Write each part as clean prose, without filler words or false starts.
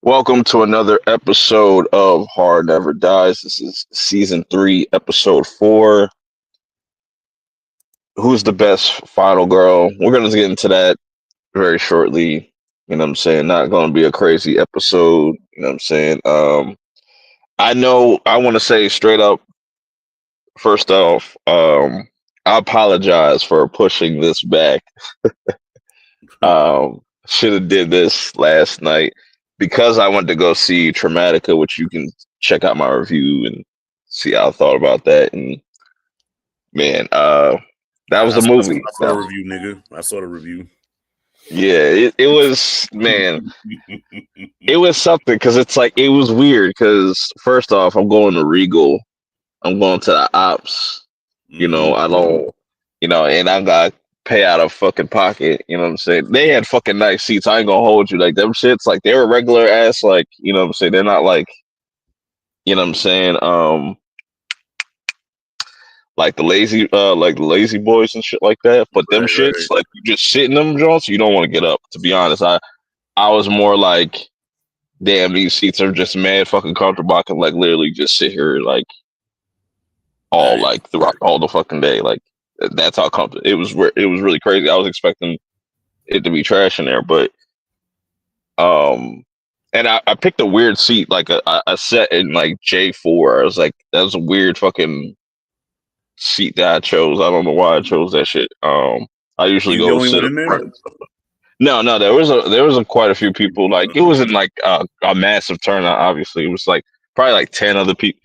Welcome to another episode of Hard Never Dies. This is season 3, episode 4. Who's the best final girl? We're going to get into that very shortly. You know what I'm saying? Not going to be a crazy episode. You know what I'm saying? I know I want to say straight up, first off, I apologize for pushing this back. Should have did this last night because I went to go see Traumatica, which you can check out my review and see how I thought about that. And man, that was I, the I, movie. I saw the review, nigga. I saw the review. Yeah, it was, man, it was something because it's like it was weird because first off, I'm going to Regal, I'm going to the Ops. I don't, and I got pay out of fucking pocket. You know what I'm saying? They had fucking nice seats. I ain't gonna hold you. Like them shits, like they were regular ass. Like you know what I'm saying? They're not like, you know what I'm saying? Like the lazy boys and shit like that. But them shits, like you just sit in them joints, you don't want to get up. To be honest, I was more like, damn, these seats are just mad fucking comfortable. I can like literally just sit here like throughout all the fucking day. Like that's how comfortable it was. It was really crazy. I was expecting it to be trash in there, but and I picked a weird seat, like a set in like J4. I was like, that was a weird fucking seat that I chose. I don't know why I chose that shit. I usually go sit up front. No, there was quite a few people. Like it wasn't like a massive turnout. Obviously, it was like probably like 10 other people,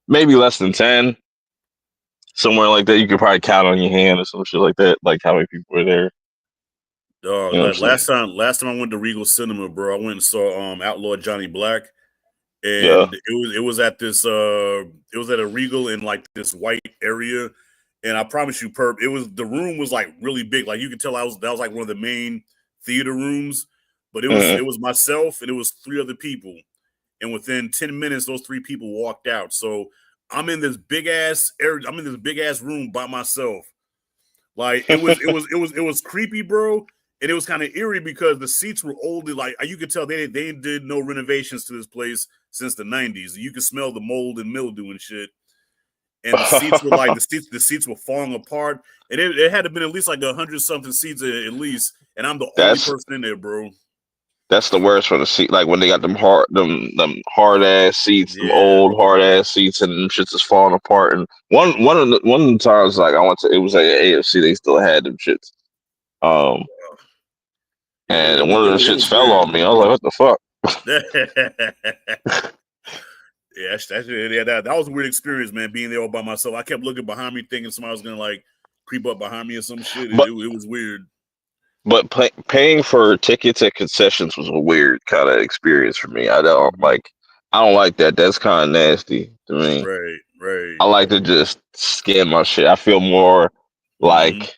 maybe less than 10, somewhere like that. You could probably count on your hand or some shit like that. Like how many people were there. Last time I went to Regal Cinema, bro, I went and saw Outlaw Johnny Black, and it was at this it was at a Regal in like this white area, and I promise you, Perp, the room was like really big, like you could tell that was like one of the main theater rooms, but it was myself and it was 3 other people, and within 10 minutes, those 3 people walked out. So I'm in this big ass room by myself. Like it was creepy, bro. And it was kind of eerie because the seats were oldly, like you could tell they did no renovations to this place since the 90s. You could smell the mold and mildew and shit. And the seats were like the seats were falling apart. And it had to been at least like 100-something seats at least. And I'm the only person in there, bro. That's the worst for the seat. Like when they got them hard ass seats, them old hard ass seats, and them shits is falling apart. And one of the times, like I went to, it was like AFC. They still had them shits. And one of the shits fell on me. I was like, what the fuck? That was a weird experience, man, being there all by myself. I kept looking behind me thinking somebody was going to like creep up behind me or some shit. It was weird. But paying for tickets at concessions was a weird kind of experience for me. I don't like that. That's kind of nasty to me. Right. I like to just scan my shit. I feel more like,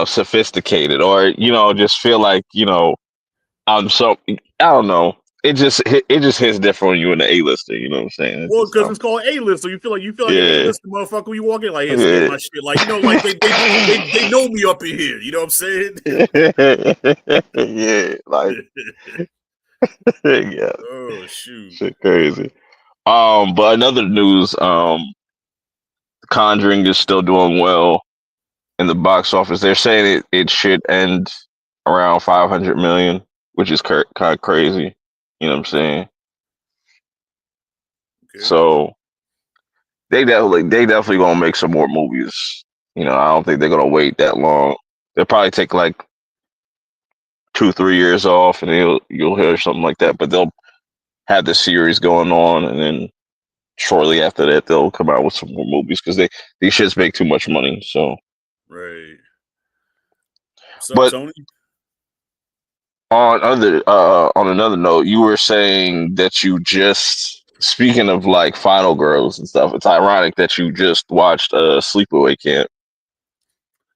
sophisticated, or just feel like I don't know. It just hits different when you're an A-lister. You know what I'm saying? Well, because it's called A-list, so you feel like an A-lister motherfucker when you walk in, like, hey, my shit, like like they know me up in here. You know what I'm saying? Yeah, like yeah. Oh shoot, shit crazy. But another news, Conjuring is still doing well in the box office. They're saying it should end around 500 million, which is kind of crazy. You know what I'm saying? Okay. So they definitely gonna make some more movies. I don't think they're gonna wait that long. They'll probably take like 2-3 years off, and you'll hear something like that. But they'll have the series going on, and then shortly after that, they'll come out with some more movies because these shits make too much money. So right. But Tony? On another note, you were saying that you just, speaking of like final girls and stuff, it's ironic that you just watched Sleepaway Camp.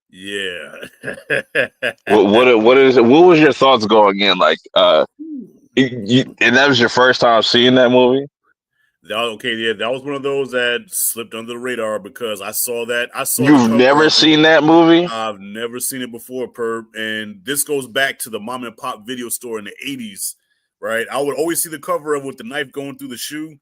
Yeah. what was your thoughts going in? Like, and that was your first time seeing that movie? Okay, yeah, that was one of those that slipped under the radar because I saw that. I saw You've never seen that movie? I've never seen it before, Perp. And this goes back to the mom and pop video store in the 80s, right? I would always see the cover of with the knife going through the shoe,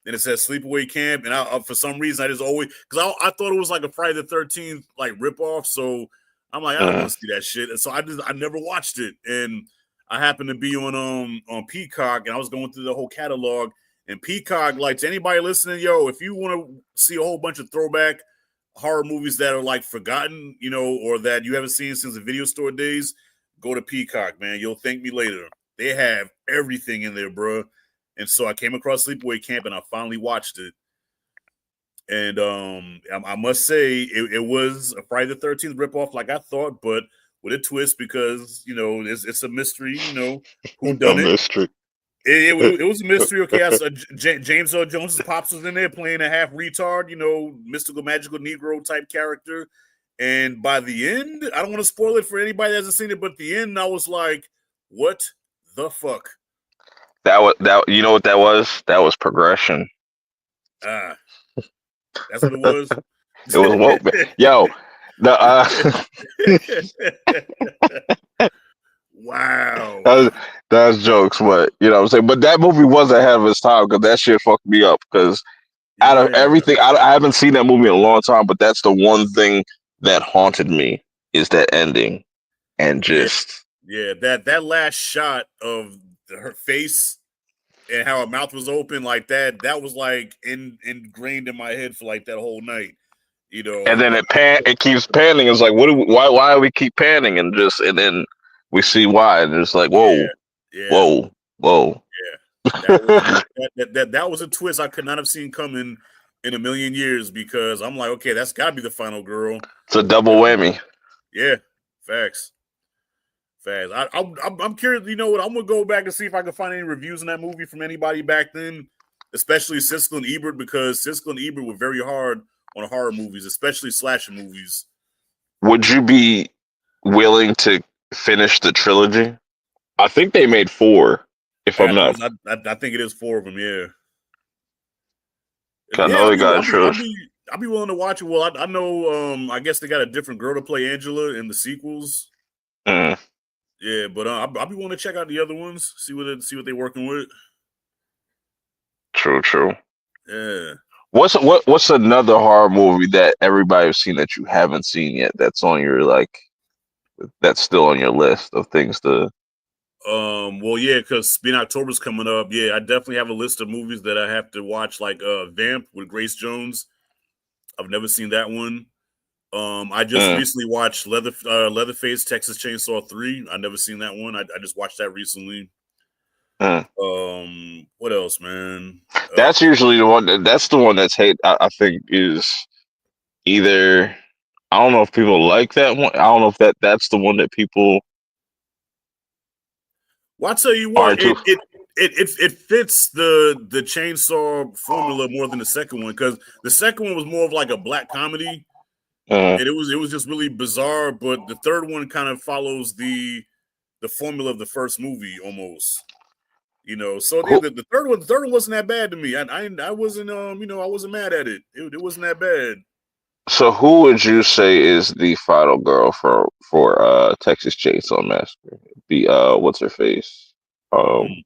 and it says Sleepaway Camp. And I for some reason, I just always, because I thought it was like a Friday the 13th like ripoff. So I'm like, I don't want to see that shit. And so I never watched it. And I happened to be on Peacock, and I was going through the whole catalog. And Peacock, like, to anybody listening, yo, if you want to see a whole bunch of throwback horror movies that are like forgotten, you know, or that you haven't seen since the video store days, go to Peacock, man. You'll thank me later. They have everything in there, bro. And so I came across Sleepaway Camp, and I finally watched it. And I must say it was a Friday the 13th ripoff, like I thought, but with a twist because, you know, it's a mystery, you know, who done it. Mystery. It was a mystery. Okay, James Earl Jones's pops was in there playing a half retard, you know, mystical, magical Negro type character. And by the end, I don't want to spoil it for anybody that hasn't seen it, but at the end, I was like, "What the fuck?" That you know what that was? That was progression. That's what it was. It was woke. Yo, wow. That's jokes, but you know what I'm saying. But that movie was ahead of its time because that shit fucked me up. Because out of everything, I haven't seen that movie in a long time, but that's the one thing that haunted me is that ending, and just that last shot of her face and how her mouth was open like that. That was like ingrained in my head for like that whole night. You know, and then it keeps panning. It's like, why do we keep panning? And then we see why, and it's like, whoa, whoa. Yeah, that was a twist I could not have seen coming in a million years because I'm like, okay, that's got to be the final girl. It's a double whammy. Yeah, facts. I'm curious. You know what? I'm gonna go back and see if I can find any reviews in that movie from anybody back then, especially Siskel and Ebert, because Siskel and Ebert were very hard on horror movies, especially slasher movies. Would you be willing to finish the trilogy? I think they made 4. If I'm not, I think it is 4 of them. Yeah. I know they got a trilogy. I'll be willing to watch it. Well, I know. I guess they got a different girl to play Angela in the sequels. Yeah, but I'll be willing to check out the other ones, see what they're working with. True. Yeah. What's another horror movie that everybody's seen that you haven't seen yet? That's on your that's still on your list of things to. Well, yeah, because being October's coming up, yeah, I definitely have a list of movies that I have to watch, like Vamp with Grace Jones. I've never seen that one. I just recently watched Leatherface Texas Chainsaw 3. I never seen that one. I just watched that recently. What else, man? That's usually the one. That's the one that's hate. I think is either. I don't know if people like that one. I don't know if that's the one that people. Well, I'll tell you what, it fits the Chainsaw formula more than the second one, because the second one was more of like a black comedy. And it was just really bizarre, but the third one kind of follows the formula of the first movie almost, you know. So the third one wasn't that bad to me. I wasn't I wasn't mad at it. It wasn't that bad. So who would you say is the final girl for Texas Chainsaw Massacre? The what's her face from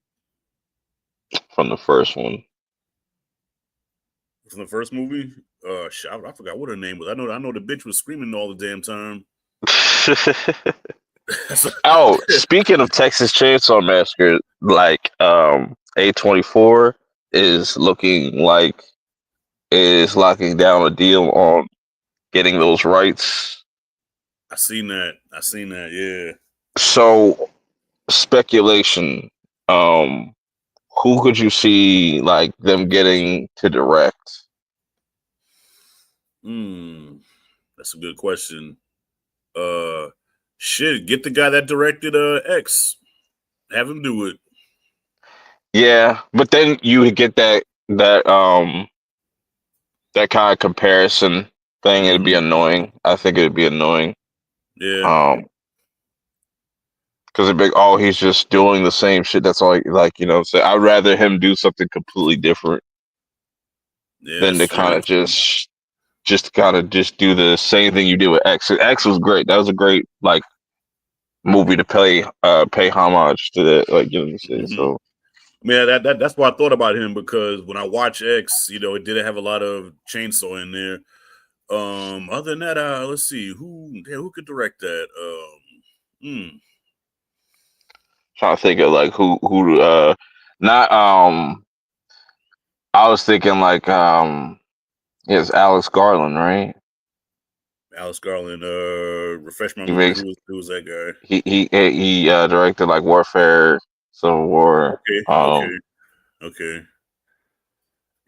the first one. From the first movie? I forgot what her name was. I know the bitch was screaming all the damn time. Oh, speaking of Texas Chainsaw Massacre, like A24 is looking like is locking down a deal on getting those rights. I seen that, yeah. So speculation, who could you see like them getting to direct? That's a good question. Shit, get the guy that directed X. Have him do it. Yeah, but then you get that kind of comparison thing. It'd be annoying. I think it'd be annoying. Yeah. Because it'd be he's just doing the same shit. That's all. Like, you know, so I'd rather him do something completely different. than to kind of just do the same thing you did with X. X was great. That was a great like movie to pay homage to that. Like, you know what I'm saying? Mm-hmm. So. Yeah, that's why I thought about him, because when I watch X, you know, it did have a lot of chainsaw in there. Other than that, let's see who could direct that. Trying to think of like who not I was thinking like it's Alex Garland, right? Alex Garland, refresh my memory. Who was that guy? He directed like Warfare, Civil War. Okay.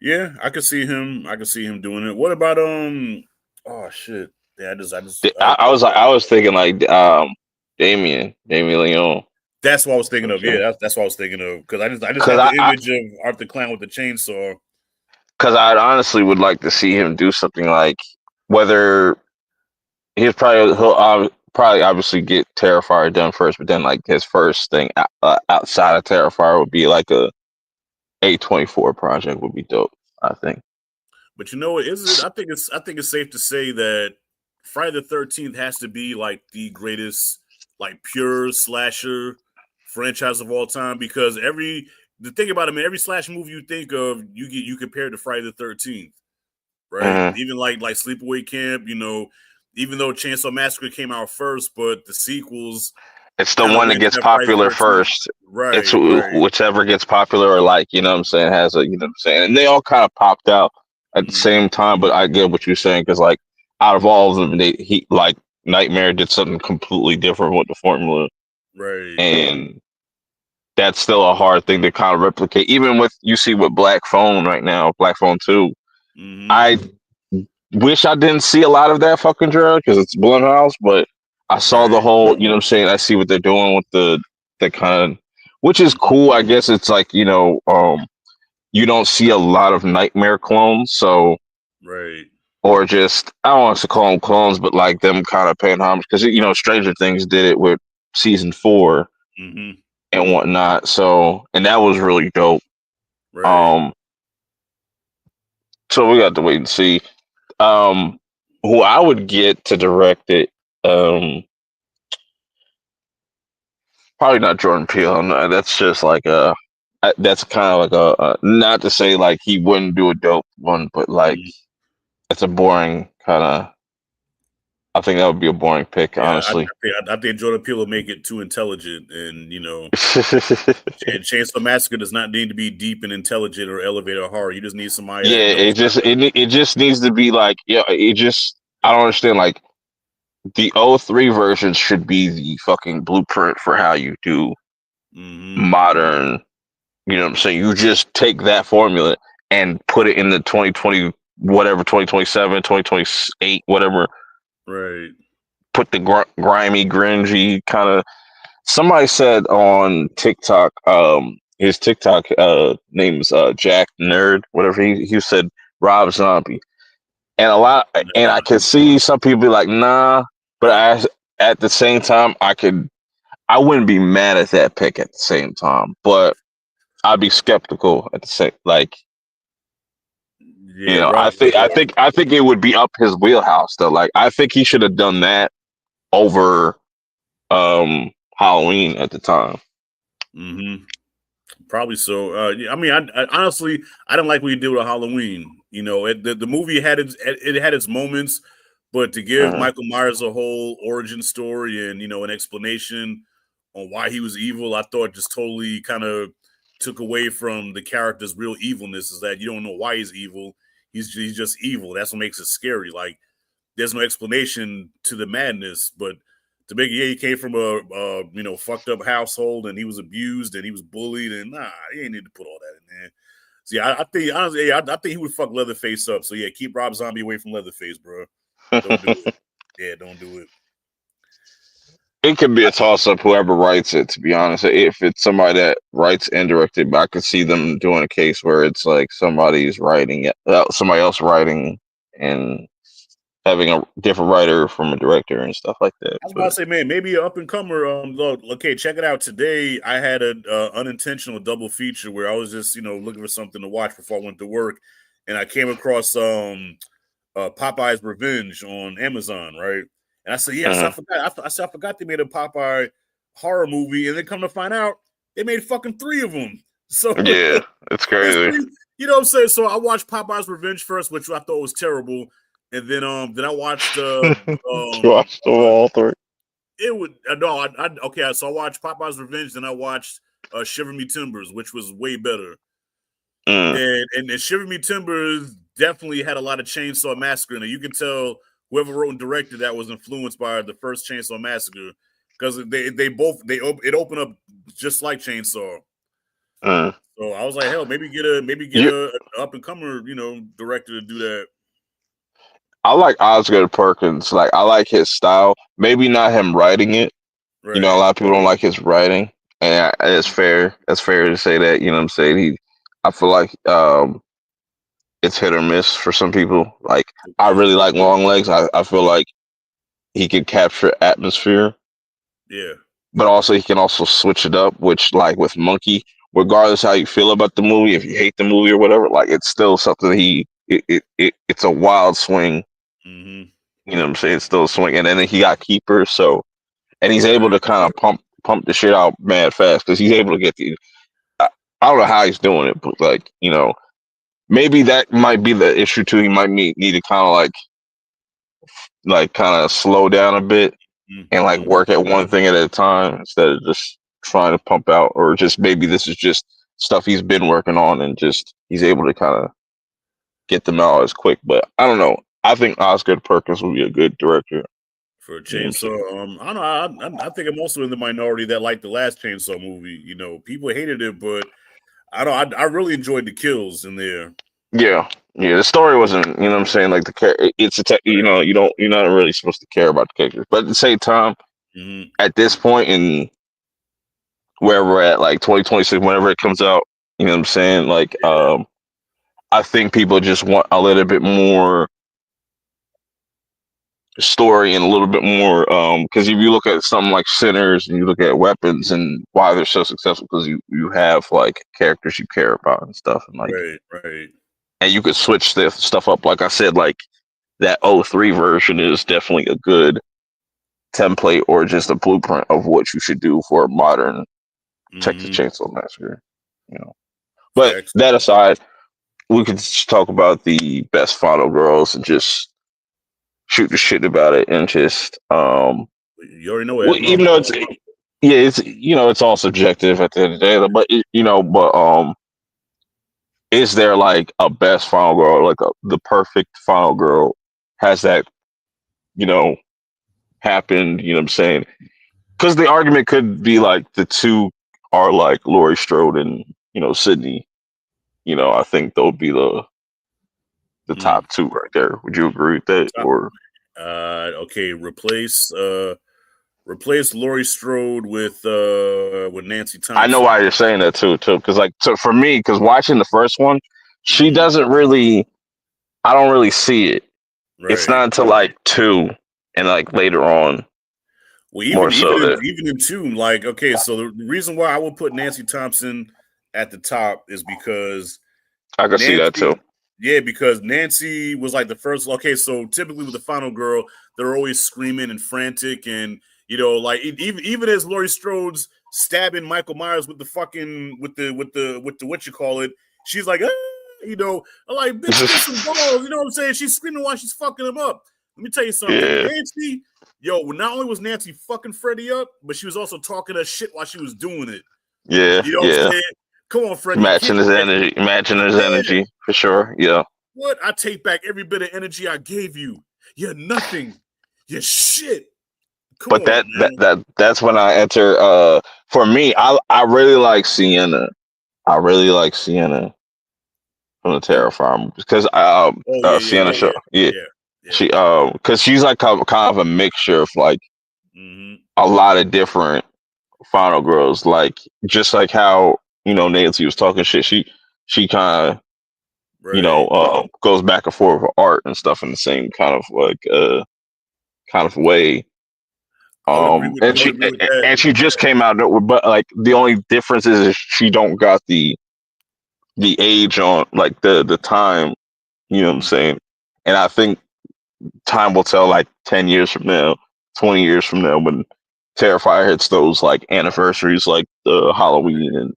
Yeah, I could see him doing it. What about oh shit. Yeah, I was thinking like Damien Leone. That's what I was thinking of. Yeah, that's what I was thinking of, because I just had the image of Arthur Clown with the chainsaw. Because I honestly would like to see him do something like, whether he'll probably obviously get Terrifier done first, but then like his first thing outside of Terrifier would be like a A24 project would be dope, I think. But you know what? I think it's safe to say that Friday the 13th has to be like the greatest like pure slasher franchise of all time, because the thing about it, man, every slasher movie you think of, you compare it to Friday the 13th, right? Mm-hmm. Even like Sleepaway Camp, you know, even though Chainsaw Massacre came out first, but the sequels, it's the one that gets popular first. Right. It's whichever gets popular, or like, you know what I'm saying, has a, you know what I'm saying, and they all kind of popped out at the same time. But I get what you're saying, because like out of all of them, he like Nightmare did something completely different with the formula, right? And that's still a hard thing to kind of replicate. Even with, you see with Black Phone right now, Black Phone 2, I wish I didn't see a lot of that fucking drug, because it's Blumhouse, but I saw the whole, you know what I'm saying, I see what they're doing with the kind of, which is cool. I guess it's like, you know, you don't see a lot of Nightmare clones, so right. Or just, I don't want to call them clones, but like them kind of paying homage, because, you know, Stranger Things did it with season 4 and whatnot. So, and that was really dope. Right. So we got to wait and see. Who I would get to direct it, probably not Jordan Peele. No, that's just like that's kind of like a, not to say like he wouldn't do a dope one, but like it's a boring kind of. I think that would be a boring pick, honestly. I think Jordan Peele will make it too intelligent, and you know, Chainsaw Massacre does not need to be deep and intelligent or elevator horror. You just need somebody. Yeah, it just needs to be like, yeah. I don't understand. Like the 03 versions should be the fucking blueprint for how you do modern. You know what I'm saying? You just take that formula and put it in the 2020, whatever, 2027, 2028, whatever. Right. Put the grimy, grungy kind of. Somebody said on TikTok, his TikTok name's Jack Nerd, whatever. He said Rob Zombie, and I can see some people be like, nah, but at the same time, I wouldn't be mad at that pick at the same time, but I'd be skeptical at the same, like. Yeah, you know, I think it would be up his wheelhouse though. Like, I think he should have done that over Halloween at the time. Probably so. I mean, I honestly, I don't like what he did with Halloween. You know, the movie had its moments, but to give Michael Myers a whole origin story and, you know, an explanation on why he was evil, I thought just totally kind of took away from the character's real evilness. Is that you don't know why he's evil. He's just evil. That's what makes it scary. Like, there's no explanation to the madness, but to make he came from a you know, fucked up household, and he was abused and he was bullied, and he ain't need to put all that in there. So yeah, I think honestly, I think he would fuck Leatherface up. So yeah, keep Rob Zombie away from Leatherface, bro. Don't do it. Yeah, don't do it. It could be a toss up, whoever writes it, to be honest. If it's somebody that writes and directed, but I could see them doing a case where it's like somebody's writing it, somebody else writing, and having a different writer from a director and stuff like that. I was about to say, man, maybe an up and comer. Okay, check it out. Today, I had an unintentional double feature where I was just, you know, looking for something to watch before I went to work, and I came across Popeye's Revenge on Amazon, right? And I said, yes, I forgot. I said, I forgot they made a Popeye horror movie, and then come to find out, they made fucking 3 of them. So yeah, it's crazy. You know what I'm saying? So I watched Popeye's Revenge first, which I thought was terrible, and then I watched watched all 3. It would no, okay. So I watched Popeye's Revenge, then I watched Shiver Me Timbers, which was way better. And Shiver Me Timbers definitely had a lot of Chainsaw Massacre in it. You can tell whoever wrote and directed that was influenced by the first Chainsaw Massacre because it opened up just like Chainsaw. So I was like, hell, maybe get a up and comer, director to do that. I like Osgood Perkins. Like, I like his style. Maybe not him writing it. Right. You know, a lot of people don't like his writing, and it's fair. It's fair to say that. You know what I'm saying? I feel like it's hit or miss for some people. Like, I really like Longlegs. I feel like he can capture atmosphere. Yeah. But also, he can also switch it up, which, like, with Monkey, regardless how you feel about the movie, if you hate the movie or whatever, like, it's still something it's a wild swing. Mm-hmm. You know what I'm saying? It's still a swing. And then he got keepers, so, and he's able to kind of pump the shit out mad fast because he's able to get the, I don't know how he's doing it, but, like, maybe that might be the issue too. He might need to kind of like kind of slow down a bit and like work at one thing at a time instead of just trying to pump out, or just maybe this is just stuff he's been working on and just he's able to kind of get them out as quick. But I don't know. I think Osgood Perkins would be a good director for a Chainsaw. I don't know. I think I'm also in the minority that liked the last Chainsaw movie. People hated it, but I really enjoyed the kills in there. Yeah, the story wasn't, you know what I'm saying, like it's you're not really supposed to care about the characters, but at the same time, at this point in where we're at, like 2026, whenever it comes out, you know what I'm saying, like I think people just want a little bit more story and a little bit more because if you look at something like Sinners and you look at Weapons and why they're so successful, because you have like characters you care about and stuff, and like right. And you could switch the stuff up. Like I said, like that 03 version is definitely a good template or just a blueprint of what you should do for a modern Texas Chainsaw Massacre. But that aside, we could just talk about the best Final Girls and just shoot the shit about it and just you already know it. Even though it's all subjective at the end of the day, but is there like a best Final Girl, like the perfect Final Girl? Has that, happened? You know what I'm saying? Because the argument could be like the two are like Laurie Strode and Sydney. I think they'll be the top two right there. Would you agree with that? Or okay, replace Laurie Strode with Nancy Thompson. I know why you're saying that too, because for me, because watching the first one, she doesn't really. I don't really see it. Right. It's not until like 2 and like later on. Well, even in 2, like, okay, so the reason why I would put Nancy Thompson at the top is because I can see that too. Yeah, because Nancy was like the first. Okay, so typically with the Final Girl, they're always screaming and frantic, and like even as Laurie Strode's stabbing Michael Myers with the fucking with the what you call it, she's like, like, bitch, get some balls. You know what I'm saying? She's screaming while she's fucking him up. Let me tell you something. Yeah. Nancy, not only was Nancy fucking Freddy up, but she was also talking her shit while she was doing it. Yeah. You know what I'm saying? Come on, Freddy. Matching his energy for sure. Yeah. What? I take back every bit of energy I gave you. You're nothing. You're shit. That's when I enter. For me, I really like Sienna. I really like Sienna from the Terrifier because Sienna show. Yeah. She because she's like kind of a mixture of like a lot of different Final Girls, like just like how Nancy was talking shit. She kind of goes back and forth with art and stuff in the same kind of like kind of way. And she just came out, but like the only difference is she don't got the age on like the time You know what I'm saying? And I think time will tell, like 10 years from now, 20 years from now, when Terrifier hits those like anniversaries, like the Halloween and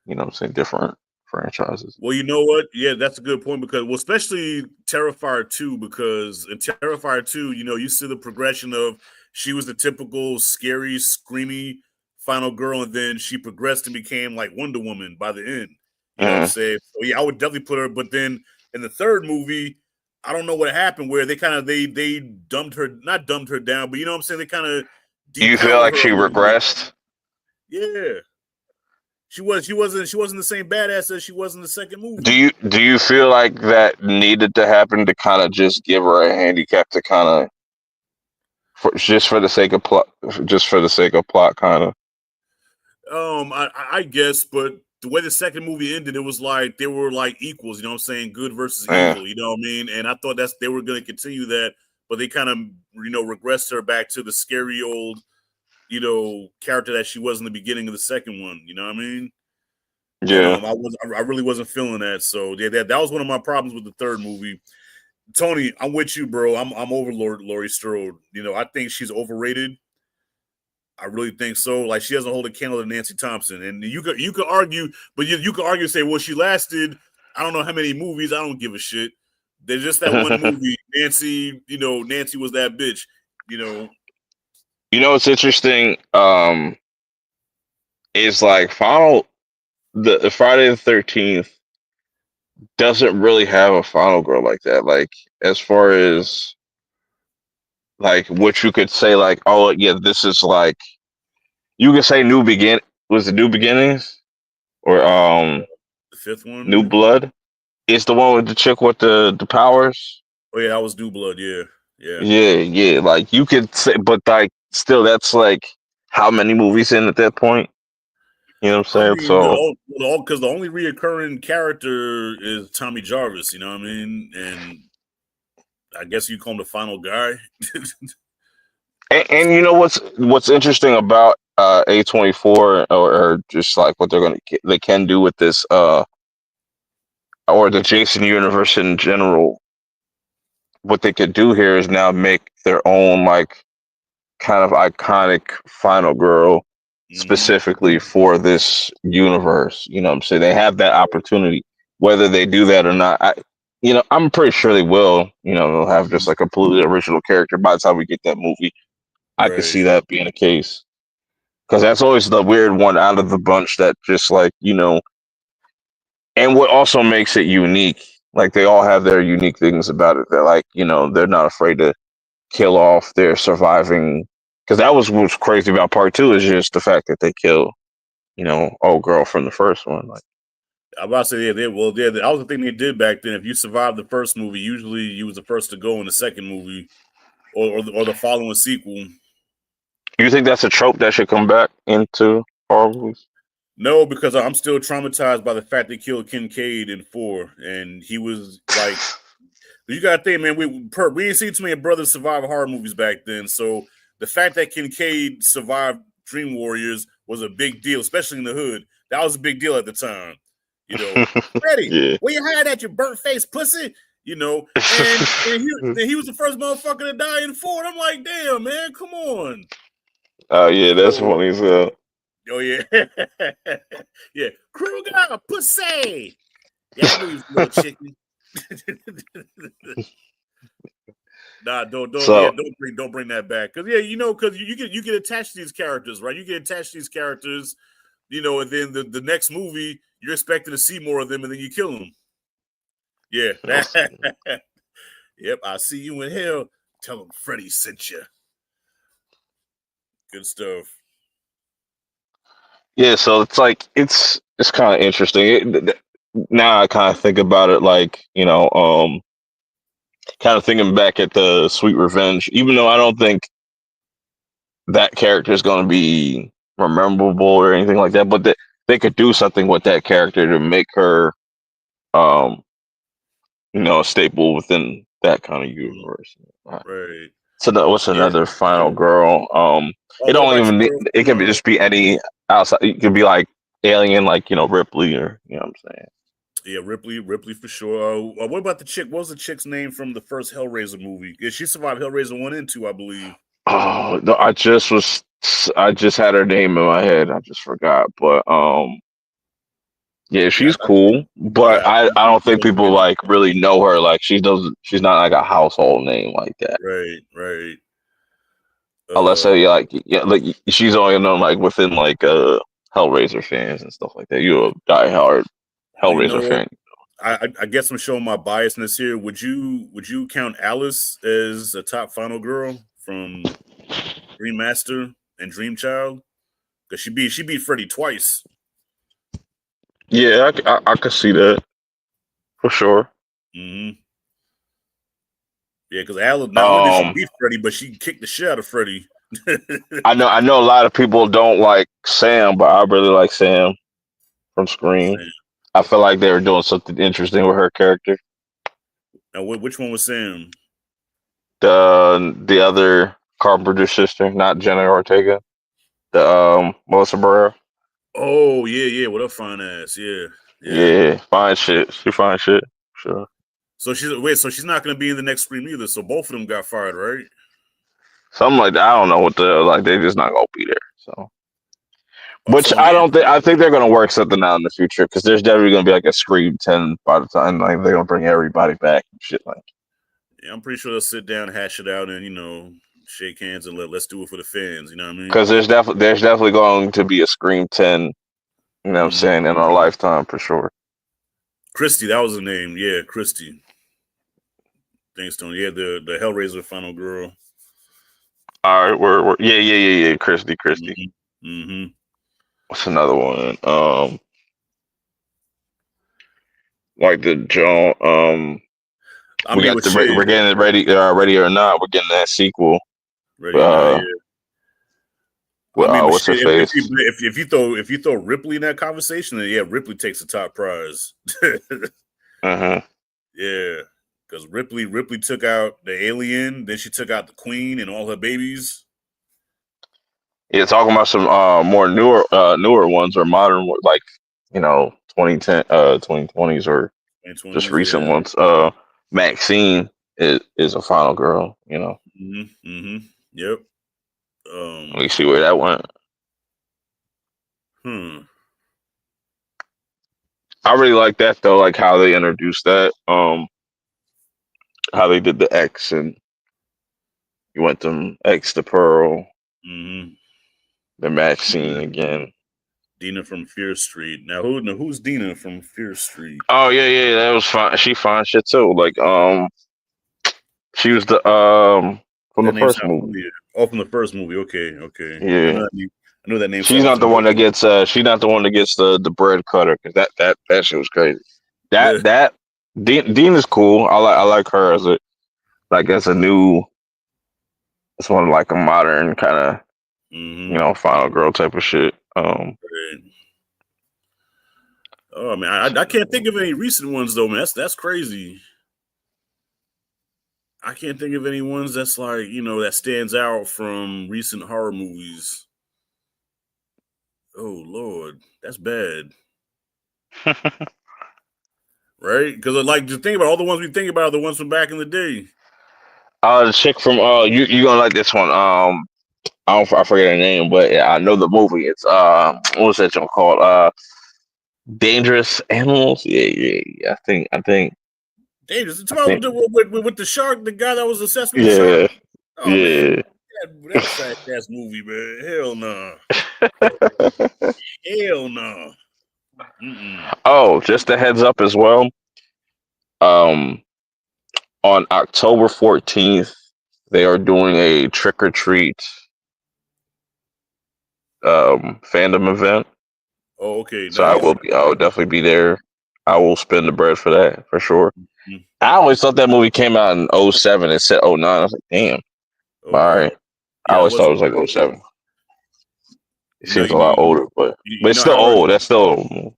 you know what I'm saying, different franchises. Well, you know what? Yeah, that's a good point because, well, especially Terrifier 2, because in Terrifier 2, you know, you see the progression of she was the typical scary, screamy final girl, and then she progressed and became like Wonder Woman by the end. You know what I'm saying? So yeah, I would definitely put her. But then in the third movie, I don't know what happened where they kind of they dumbed her, not dumbed her down, but you know what I'm saying? They kind of You feel like she regressed? Yeah. She wasn't the same badass as she was in the second movie. Do you feel like that needed to happen to kind of just give her a handicap to kind of just for the sake of plot kind of? I guess, but the way the second movie ended, it was like they were like equals, you know what I'm saying? Good versus evil, you know what I mean? And I thought they were gonna continue that, but they kind of, you know, regressed her back to the scary old, you know, character that she was in the beginning of the second one, you know what I mean? Yeah. And, I really wasn't feeling that. So yeah, that was one of my problems with the third movie. Tony, I'm with you, bro. I'm over Laurie Strode. You know, I think she's overrated. I really think so. Like, she doesn't hold a candle to Nancy Thompson, and you could argue, but you could argue and say, well, she lasted I don't know how many movies. I don't give a shit. There's just that one movie, Nancy. You know, Nancy was that bitch. You know. You know what's interesting? Is like the Friday the 13th doesn't really have a final girl like that. Like as far as like what you could say, like, oh yeah, this is like you could say was it New Beginnings or the fifth one, New Blood? It's the one with the chick with the powers. Oh yeah, that was New Blood. Yeah. Yeah. Like you could say, but like still, that's like how many movies in at that point? You know what I'm saying? I mean, So because the only reoccurring character is Tommy Jarvis. You know what I mean? And I guess you call him the final guy. and you know what's interesting about A24 or just like what they can do with this or the Jason universe in general. What they could do here is now make their own like kind of iconic final girl specifically for this universe. You know what I'm saying? They have that opportunity. Whether they do that or not, I'm pretty sure they will. You know, they'll have just like a completely original character by the time we get that movie. I could see that being the case. Because that's always the weird one out of the bunch that just like, and what also makes it unique, like they all have their unique things about it. They're like, they're not afraid to kill off their surviving. Because that was what's crazy about part 2 is just the fact that they kill, old girl from the first one. Like, I'm about to say, that was the thing they did back then. If you survived the first movie, usually you was the first to go in the second movie or the following sequel. You think that's a trope that should come back into horror movies? No, because I'm still traumatized by the fact they killed Kincaid in 4, and he was like, you gotta think, man, we didn't see too many brothers survive horror movies back then. So the fact that Kincaid survived Dream Warriors was a big deal, especially in the hood. That was a big deal at the time. You know, Freddie, where you hide at, your burnt face pussy? You know, and he was the first motherfucker to die in 4. I'm like, damn, man, come on. Oh yeah, that's funny as hell. Oh yeah, yeah. Kruger, pussy. Yeah, I knew he was a little chicken. Nah, don't bring that back. Cause because you get attached to these characters, right? You get attached to these characters, and then the next movie you're expecting to see more of them, and then you kill them. Yeah. Yep. I see you in hell. Tell them Freddie sent you. Good stuff. Yeah, so it's like it's kind of interesting. Now I kind of think about it like kind of thinking back at the Sweet Revenge, even though I don't think that character is going to be memorable or anything like that, but they could do something with that character to make her, a staple within that kind of universe. Right. So what's another final girl? It don't even it can just be any outside. It could be like alien, like Ripley, or you know what I'm saying. Yeah, Ripley for sure. What about the chick? What was the chick's name from the first Hellraiser movie? Yeah, she survived Hellraiser 1 and 2, I believe. Oh, no, I just had her name in my head. I just forgot. But yeah, Yeah, she's cool. But yeah. I don't think people like really know her. Like she's not like a household name like that. Right. Unless like yeah, like she's only known like within like Hellraiser fans and stuff like that. You're a diehard Well, you know Hellraiser what? fan. I guess I'm showing my biasness here. Would you count Alice as a top final girl from Dream Master and Dream Child? Because she beat Freddy twice. Yeah, I could see that for sure. Mm-hmm. Yeah, because Alice not only did she beat Freddy, but she kicked the shit out of Freddy. I know a lot of people don't like Sam, but I really like Sam from Scream. Sam. I feel like they were doing something interesting with her character. Now, which one was Sam? The other Carpenter sister, not Jenna Ortega. The Melissa Barrera. Oh yeah. What a fine ass. Yeah. Yeah, fine shit. She fine shit. Sure. So she's not going to be in the next Scream either. So both of them got fired, right? Something like that. I don't know what like. They just not gonna be there. So, which So I don't think. I think they're gonna work something out in the future because there's definitely gonna be like a Scream 10 by the time like they're gonna bring everybody back and shit like. Yeah, I'm pretty sure they'll sit down, hash it out, and shake hands and let's do it for the fans. You know what I mean? Because there's definitely going to be a Scream 10. You know what I'm saying, in our lifetime for sure. Christy, that was the name. Yeah, Christy. Thanks, Tony. Yeah, the Hellraiser final girl. All right, we're yeah. Christy. Mm-hmm. What's another one? Like the Joan. We got we're getting it ready. Ready or not? We're getting that sequel. Ready or not? Yeah. What's her face? If you throw Ripley in that conversation, then yeah, Ripley takes the top prize. Yeah, because Ripley took out the alien, then she took out the queen and all her babies. Yeah, talking about some more newer ones or modern, like 2010 2020s or 2020s, just recent ones. Maxine is a final girl. Yep. Let me see where that went. I really like that though, like how they introduced that. How they did the X and you went from X to Pearl. The Maxine again. Dina from Fear Street. Now who's Dina from Fear Street? Oh yeah, that was fine. She fine shit too. Like she was the from the first movie. Oh, from the first movie. Okay. Yeah. I know that name. She's not the one that gets. She's not the one that gets the bread cutter because that shit was crazy. That Dean is cool. I like her as a new. It's one of like a modern kind of final girl type of shit. Oh man, I can't think of any recent ones though, man. That's crazy. I can't think of any ones that's like that stands out from recent horror movies. Oh Lord, that's bad. Right? Because like just think about all the ones we think about are the ones from back in the day. The chick from you gonna like this one. I forget her name, but yeah, I know the movie. It's what was that show called? Dangerous Animals. Yeah. I think. Dangerous. It's about with the shark, the guy that was obsessed with the shark. Oh man, that fat ass movie, man. Hell no. Hell no. Oh, just a heads up as well. On October 14th, they are doing a trick or treat fandom event. Oh, okay. So nice. I will definitely be there. I will spend the bread for that for sure. I always thought that movie came out in 07 and said 09. I was like, damn. All right. Yeah, I always thought it was like 07. It seems a lot older, but it's still old. That's still old. Well,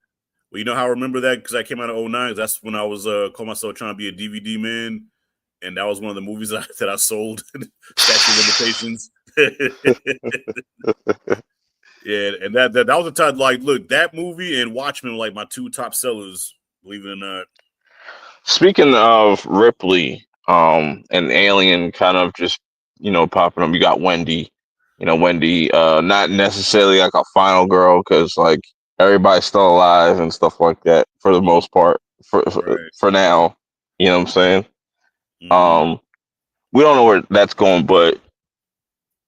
you know how I remember that? Because I came out of 09. That's when I was called myself trying to be a DVD man. And that was one of the movies that I sold. Statute limitations. Yeah, and that was the time. Like, look, that movie and Watchmen were like my two top sellers believe it or not. Speaking of Ripley, and Alien kind of just, popping up, you got Wendy. Wendy, not necessarily like a final girl because like everybody's still alive and stuff like that for the most part for now. You know what I'm saying? Mm-hmm. We don't know where that's going, but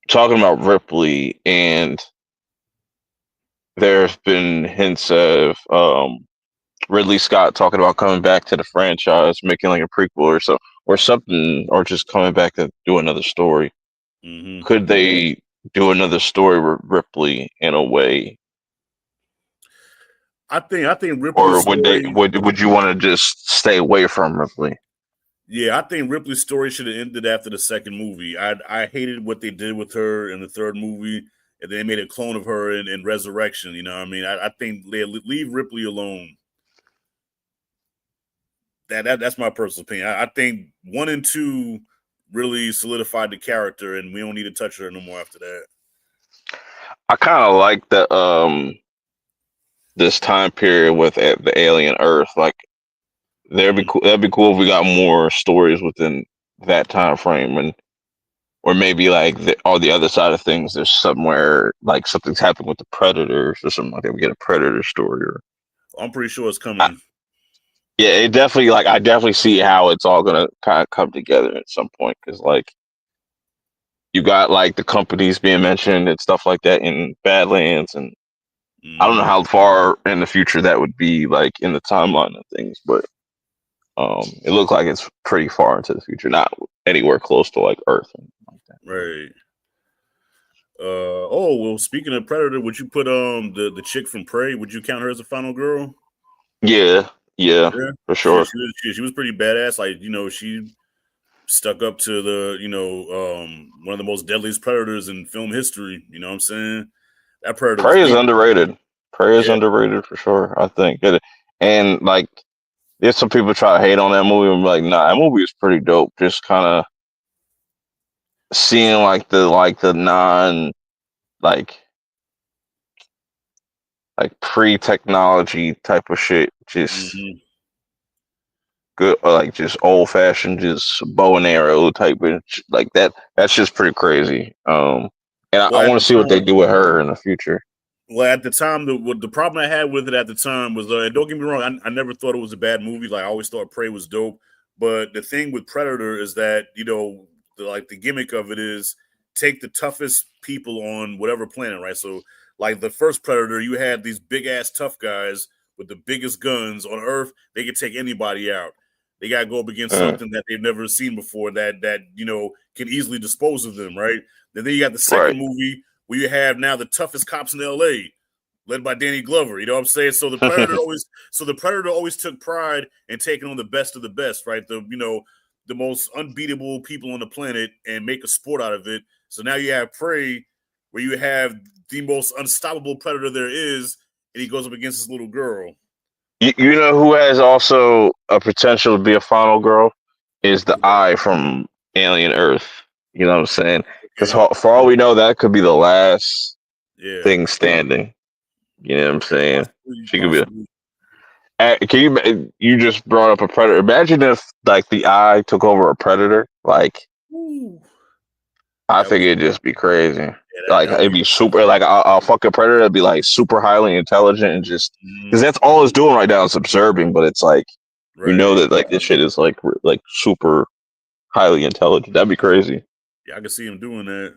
talking about Ripley, and there's been hints of Ridley Scott talking about coming back to the franchise, making like a prequel or something, or just coming back to do another story. Mm-hmm. Could they do another story with Ripley in a way? I think Ripley's or would story, they would you want to just stay away from Ripley? Yeah, I think Ripley's story should have ended after the second movie. I hated what they did with her in the third movie, and then they made a clone of her in Resurrection. You know what I mean? I think they leave Ripley alone. That's my personal opinion. I think 1 and 2 really solidified the character, and we don't need to touch her no more after that. I kind of like the this time period with the alien Earth. Like, that'd be cool. That'd be cool if we got more stories within that time frame, and or maybe like on the other side of things, there's somewhere like something's happened with the Predators or something like that. We get a Predator story. Or I'm pretty sure it's coming. Yeah, it definitely, like, I definitely see how it's all gonna kind of come together at some point, because like you got like the companies being mentioned and stuff like that in Badlands, and I don't know how far in the future that would be, like in the timeline of things, but it looked like it's pretty far into the future, not anywhere close to like Earth and like that. Right. Oh well, speaking of Predator, would you put the chick from Prey? Would you count her as a final girl? Yeah, for sure. She was pretty badass. Like, she stuck up to the one of the most deadliest predators in film history. You know what I'm saying? That Predator. Prey is underrated. Prey is underrated for sure, I think. And like, there's some people try to hate on that movie. I'm like, nah, that movie is pretty dope. Just kind of seeing like the non like pre-technology type of shit, just good, like just old fashioned, just bow and arrow type of like that. That's just pretty crazy. And I want to see what they do with her in the future. Well, at the time, the problem I had with it at the time was, and don't get me wrong, I never thought it was a bad movie. Like, I always thought Prey was dope. But the thing with Predator is that, the gimmick of it is take the toughest people on whatever planet, right? So, like the first Predator, you had these big ass tough guys with the biggest guns on Earth. They could take anybody out. They got to go up against something that they've never seen before that can easily dispose of them, right? And then you got the second movie where you have now the toughest cops in LA, led by Danny Glover. You know what I'm saying? So the Predator always took pride in taking on the best of the best, right? The most unbeatable people on the planet, and make a sport out of it. So now you have Prey, where you have the most unstoppable predator there is, and he goes up against this little girl. You know who has also a potential to be a final girl is the Eye from Alien Earth. You know what I'm saying? Because for all we know, that could be the last thing standing. You know what I'm saying? She could be. Can you just brought up a predator? Imagine if like the Eye took over a predator. Like, I think it'd just be crazy. Yeah, like, it'd be super. Like, a fucking predator would be like super highly intelligent, and just because that's all it's doing right now is observing. But it's like, you know that like this shit is like super highly intelligent. That'd be crazy. Yeah, I can see him doing that.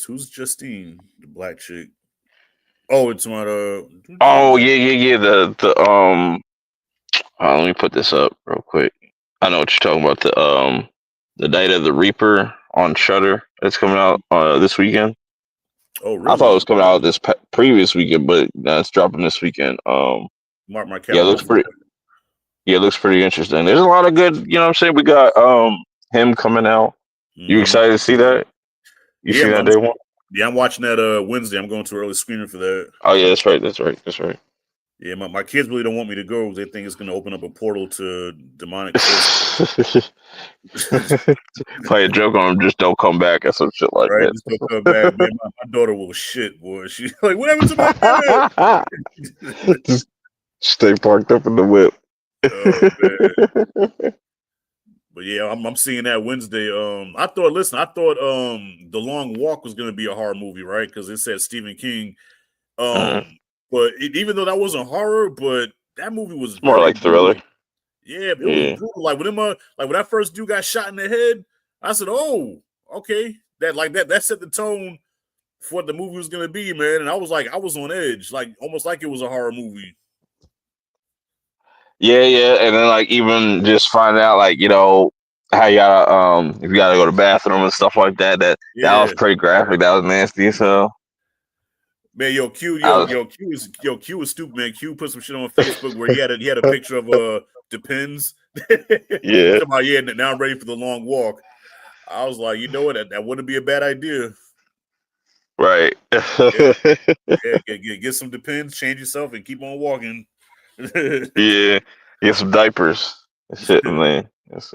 Who's Justine, the black chick? Oh, it's my Oh yeah. Let me put this up real quick. I know what you're talking about. The Night of the Reaper on Shudder. It's coming out this weekend. Oh, really? I thought it was coming out this previous weekend, but it's dropping this weekend. Mark my calendar. Yeah, it looks pretty interesting. There's a lot of good. You know what I'm saying? We got him coming out. You excited to see that? You see that day one? Yeah, I'm watching that Wednesday. I'm going to early screening for that. Oh yeah, that's right. Yeah, my kids really don't want me to go. They think it's going to open up a portal to demonic. Play a joke on them, just don't come back or some shit like that. Just don't come back. Man, my daughter will shit, boy. She's like, what happened to my dad? Stay parked up in the whip. Oh man. But yeah, I'm seeing that Wednesday. I thought The Long Walk was gonna be a horror movie, right? Because it said Stephen King. But even though that wasn't horror, but that movie was more very like thriller. brutal. Yeah, it was brutal. Like when that first dude got shot in the head, I said, "Oh, okay." That set the tone for what the movie was gonna be, man. And I was on edge, like almost like it was a horror movie. Yeah, and then like even just find out like how you gotta if you gotta go to the bathroom and stuff like that. That was pretty graphic. That was nasty. So man, Q was stupid, man. Q put some shit on Facebook where he had a picture of Depends. Yeah. Now I'm ready for the long walk. I was like, you know what? That wouldn't be a bad idea. Right. Get some Depends, change yourself, and keep on walking. Yeah. Get some diapers. Shit, man. Just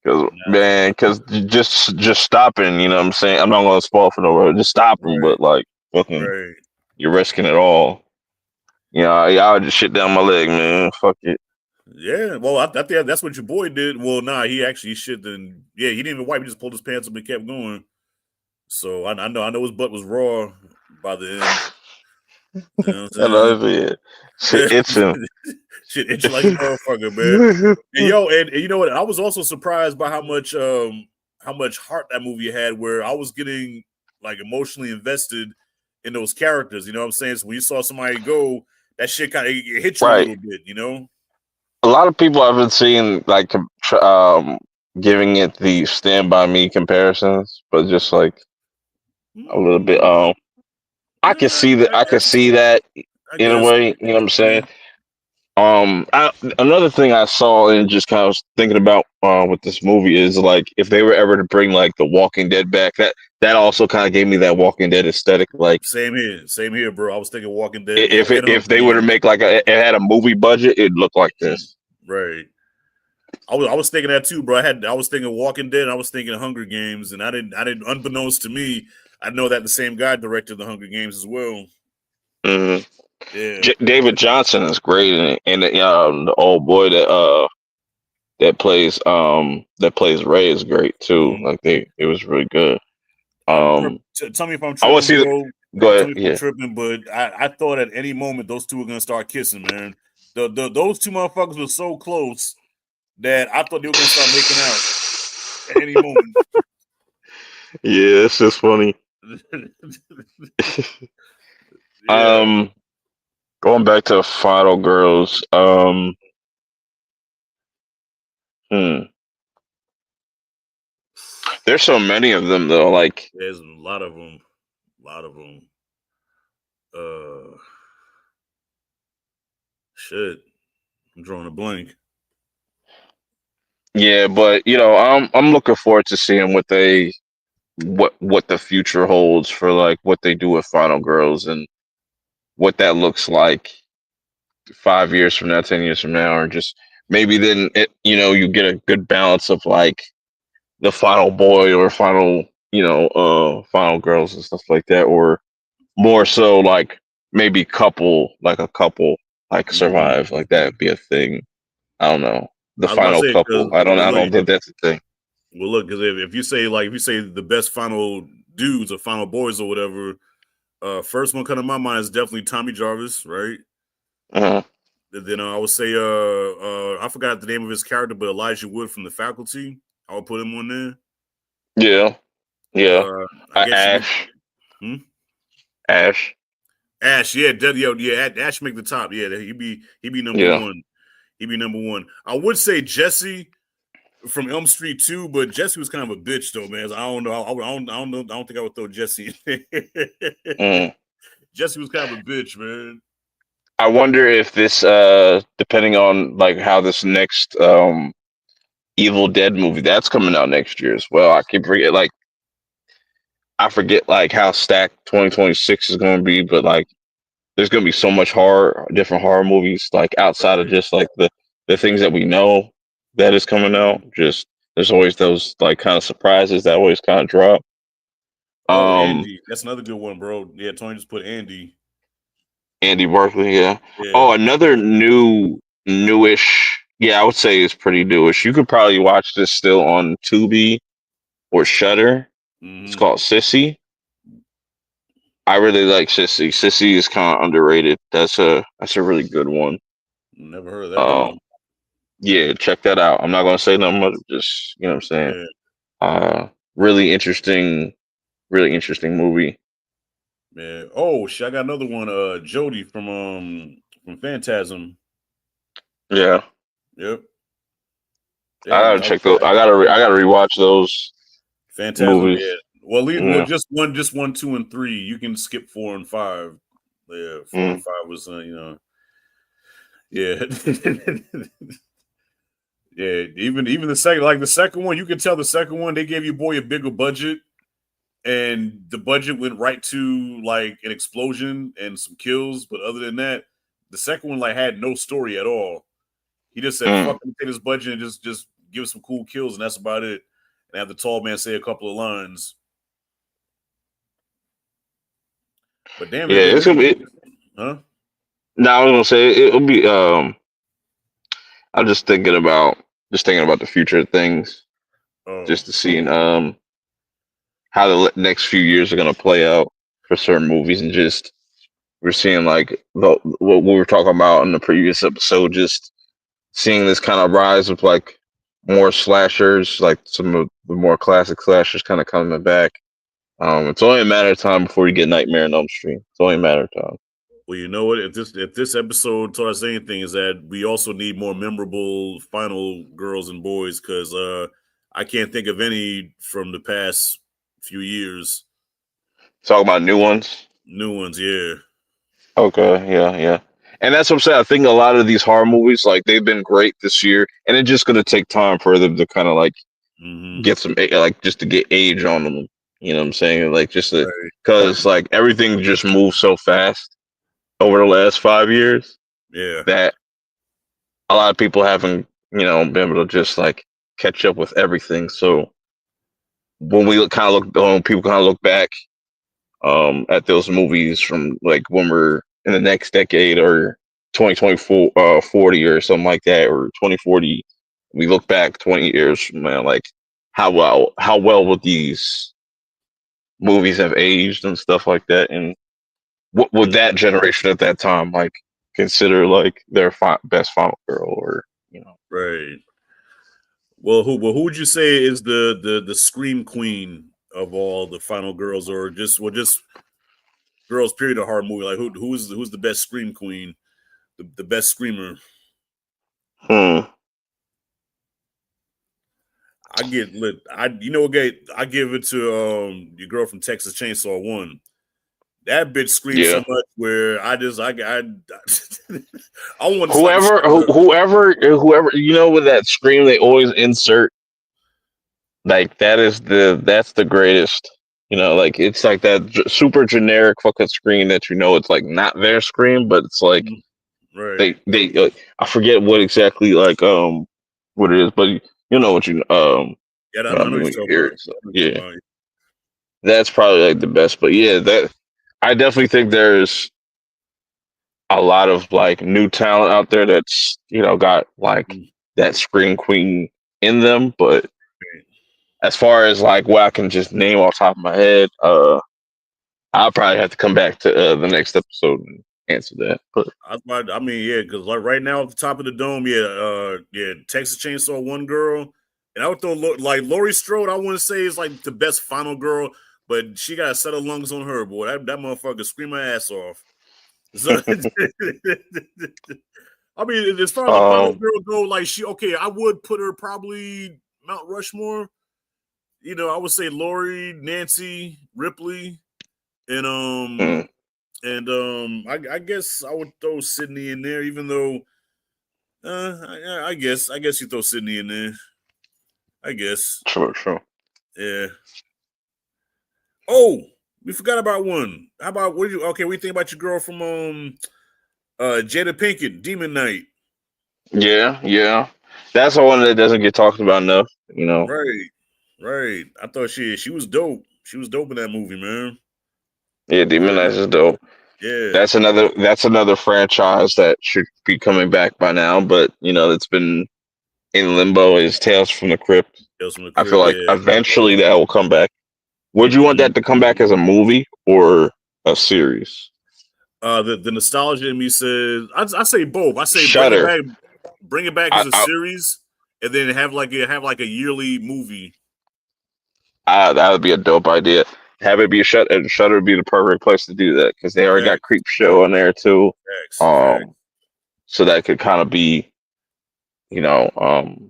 because just stopping, you know what I'm saying? I'm not gonna spoil for no road. Just stopping, but like fucking you're risking it all. Y'all just shit down my leg, man. Fuck it. Yeah, well, I think that's what your boy did. Well, nah, he actually shit. And he didn't even wipe. He just pulled his pants up and kept going. So I know his butt was raw by the end. You know what I'm saying? Shit itching. Shit itching like a motherfucker, man. And you know what? I was also surprised by how much heart that movie had. Where I was getting like emotionally invested in those characters. You know what I'm saying? So when you saw somebody go, that shit kind of hit you a little bit. You know. A lot of people I've been seeing like giving it the Stand By Me comparisons, but just like a little bit. I can see that. I can see that in a way. You know what I'm saying? Another thing I saw and just kind of was thinking about with this movie is like if they were ever to bring like The Walking Dead back, that also kind of gave me that Walking Dead aesthetic. Like same here, bro. I was thinking Walking Dead. If they were to make like it had a movie budget, it'd look like this. Right. I was thinking that too, bro. I was thinking Walking Dead. And I was thinking Hunger Games, and I didn't. Unbeknownst to me, I know that the same guy directed the Hunger Games as well. Mm-hmm. Yeah. David Johnson is great in it, and the old boy that plays Ray is great too. Mm-hmm. Like it was really good. Tell me if I'm tripping. I want to see. Go ahead. I'm tripping, but I thought at any moment those two were gonna start kissing, man. Those two motherfuckers were so close that I thought they were gonna start making out at any moment. Yeah, it's just funny. Going back to Final Girls. There's so many of them though. Like there's a lot of them. Shit, I'm drawing a blank. Yeah, but I'm looking forward to seeing what the future holds for like what they do with Final Girls and what that looks like 5 years from now, 10 years from now, or just maybe then you get a good balance of like the final boy or final Final Girls and stuff like that, or more so like maybe a couple like survive, like that would be a thing. I don't know. The final couple. I don't think that's a thing. Well, look, because if you say the best final dudes or final boys or whatever, first one coming to my mind is definitely Tommy Jarvis, right? Uh-huh. Then I would say I forgot the name of his character, but Elijah Wood from The Faculty. I would put him on there. Yeah. Ash. Ash. Ash, yeah, Ash make the top. Yeah, he'd be number one. He'd be number one. I would say Jesse from Elm Street 2, but Jesse was kind of a bitch though, man. I don't know. I don't think I would throw Jesse. Jesse was kind of a bitch, man. I wonder if this, depending on like how this next Evil Dead movie that's coming out next year as well. I forget like how stacked 2026 is going to be, but like there's going to be so much different horror movies like outside of just like the things that we know that is coming out. Just there's always those like kind of surprises that always kind of drop. Andy, that's another good one, bro. Yeah, Tony just put Andy. Andy Barclay, yeah. Oh, another newish. Yeah, I would say it's pretty newish. You could probably watch this still on Tubi or Shudder. It's called Sissy. I really like Sissy. Sissy is kind of underrated. That's a really good one. Never heard of that one. Yeah, check that out. I'm not gonna say nothing much, just you know what I'm saying. Yeah. Really interesting movie. Yeah. Oh shit, I got another one. Jodie from Phantasm. Yeah. Yep. Yeah, I gotta check those. I gotta rewatch those. Phantasm. Movies. Yeah. Well, just 1, 2, and 3. You can skip 4 and 5. Yeah, 4 and 5 was yeah. Yeah, even the second one, you can tell the second one they gave your boy a bigger budget, and the budget went right to like an explosion and some kills. But other than that, the second one like had no story at all. He just said, "Fuck him, take his budget and just give us some cool kills, and that's about it." And have the tall man say a couple of lines. But damn, yeah, it's gonna be. Huh? No, I was gonna say it'll be. I'm just thinking about the future of things, just to see how the next few years are gonna play out for certain movies, and just we're seeing like what we were talking about in the previous episode, just seeing this kind of rise of like more slashers, like some of the more classic slashers kind of coming back. It's only a matter of time before you get Nightmare on Elm Street. It's only a matter of time. Well, you know what? If this episode taught us anything, is that we also need more memorable final girls and boys, because I can't think of any from the past few years. Talking about new ones? New ones, yeah. Okay, yeah. And that's what I'm saying. I think a lot of these horror movies, like, they've been great this year, and it's just going to take time for them to kind of like get some, like, just to get age on them. You know what I'm saying? Like, just because like everything just moves so fast over the last 5 years. Yeah. That a lot of people haven't, been able to just like catch up with everything. So when we people kind of look back at those movies from like when we're in the next decade or 2024 40 or something like that, or 2040, we look back 20 years from now, like how well would these movies have aged and stuff like that, and what would that generation at that time like consider like their best final girl, or right. Well, who would you say is the scream queen of all the final girls, or just girls period of horror movie? Like who's the best scream queen, the best screamer? I get lit. I give it to your girl from Texas Chainsaw 1. That bitch screams so much where I want whoever with that scream they always insert, like that's the greatest. Like it's like that super generic fucking scream that it's like not their scream, but it's like they I forget what exactly like what it is, but you know what yeah, that's probably like the best. But yeah, that I definitely think there's a lot of like new talent out there that's got like that scream queen in them, but as far as like what I can just name off the top of my head, I'll probably have to come back to the next episode and answer that. But because like right now at the top of the dome, Texas Chainsaw 1 girl, and I would throw like Laurie Strode. I wouldn't say is like the best final girl, but she got a set of lungs on her, boy. That motherfucker scream her ass off. So, I mean, as far as the final girl go, like I would put her probably Mount Rushmore. I would say Laurie, Nancy, Ripley, and I guess I would throw Sydney in there, even though I guess you throw Sydney in there. I guess. Sure. Yeah. Oh, we forgot about one. How about what do you think about your girl from Jada Pinkett, Demon Knight? Yeah. That's the one that doesn't get talked about enough, Right. I thought she was dope. She was dope in that movie, man. Yeah, Demon Knight is dope. Yeah, that's another franchise that should be coming back by now, but it's been in limbo. Is Tales from the Crypt. Tales from the I feel Crypt. like Yeah. eventually that will come back. Would you want that to come back as a movie or a series? The nostalgia in me says I say both. I say Shudder. bring it back as a series, and then have like a yearly movie. That would be a dope idea. Have it be Shudder would be the perfect place to do that because they already got Creep Show on there too. So that could kind of be, kind of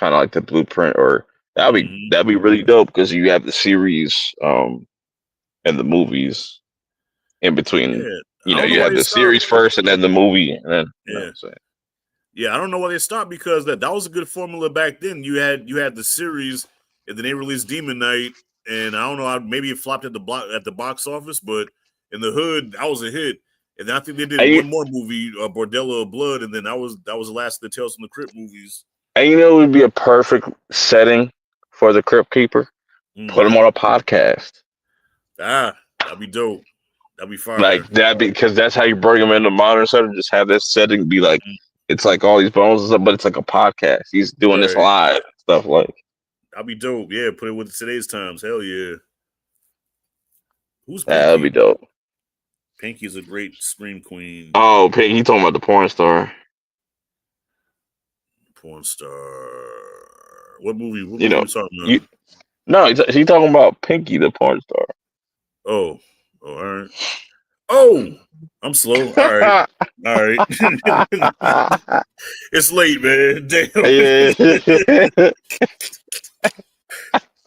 like the blueprint, or that'd be really dope because you have the series, and the movies in between. You have the series first and then the movie, and then yeah, I don't know why they stopped because that was a good formula back then. You had the series, and then they released Demon Knight, and I don't know, maybe it flopped at the box office, but in the hood, that was a hit. And then I think they did one more movie, Bordello of Blood, and then that was the last of the Tales from the Crypt movies. And it would be a perfect setting for the Crypt Keeper. Put him on a podcast. That'd be dope. That'd be fire. Like that, because that's how you bring him into modern setting. Just have this setting be like, it's like all these bones and stuff, but it's like a podcast. He's doing this live and stuff like. That'd be dope. Yeah, put it with today's times. Hell yeah. Who's Pinky? That'd be dope. Pinky's a great scream queen. Oh, Pinky, you talking about the porn star? Porn star. What movie? What movie are you talking about? No, he's talking about Pinky, the porn star. Oh, all right. Oh, I'm slow. All right. It's late, man. Damn.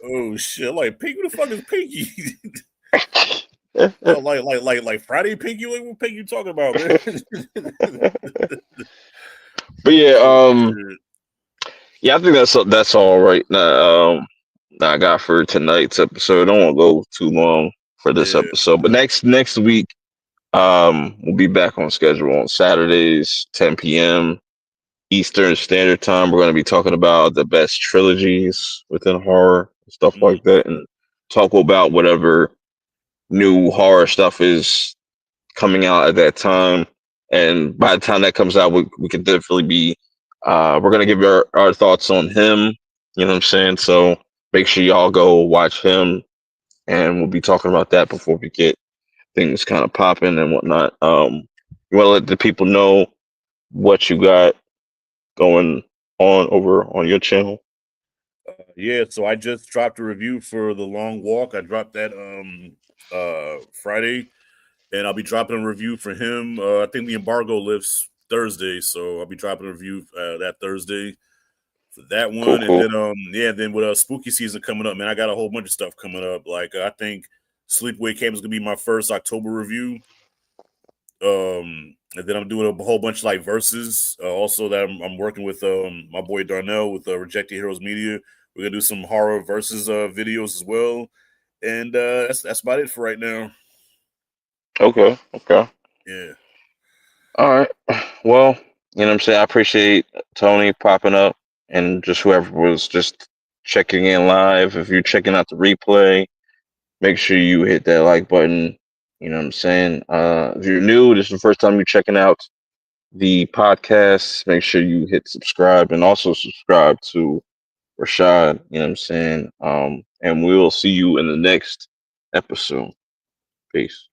Oh shit! Like Pinky, who the fuck is Pinky? like Friday Pinky. Like what Pinky you talking about, man? But yeah, I think that's all right now. I got for tonight's episode. I don't want to go too long for this episode, but next week, we'll be back on schedule on Saturdays, 10 p.m. Eastern Standard Time. We're going to be talking about the best trilogies within horror, stuff like that, and talk about whatever new horror stuff is coming out at that time. And by the time that comes out, we can definitely be, we're going to give our thoughts on him. You know what I'm saying? So make sure y'all go watch him, and we'll be talking about that before we get things kind of popping and whatnot. You want to let the people know what you got going on over on your channel? Yeah, so I just dropped a review for The Long Walk. I dropped that Friday, and I'll be dropping a review for him. I think the embargo lifts Thursday, so I'll be dropping a review that Thursday for that one. Cool. And then then with spooky season coming up, man, I got a whole bunch of stuff coming up. Like I think Sleepaway Camp is gonna be my first October review. And then I'm doing a whole bunch of like verses. Also, that I'm working with my boy Darnell with Rejected Heroes Media. We're gonna do some horror versus videos as well, and that's about it for right now. Okay. Yeah. All right. Well, you know what I'm saying? I appreciate Tony popping up and just whoever was just checking in live. If you're checking out the replay, make sure you hit that like button. You know what I'm saying? If you're new, this is the first time you're checking out the podcast, make sure you hit subscribe and also subscribe to Rashad. You know what I'm saying? And we'll see you in the next episode. Peace.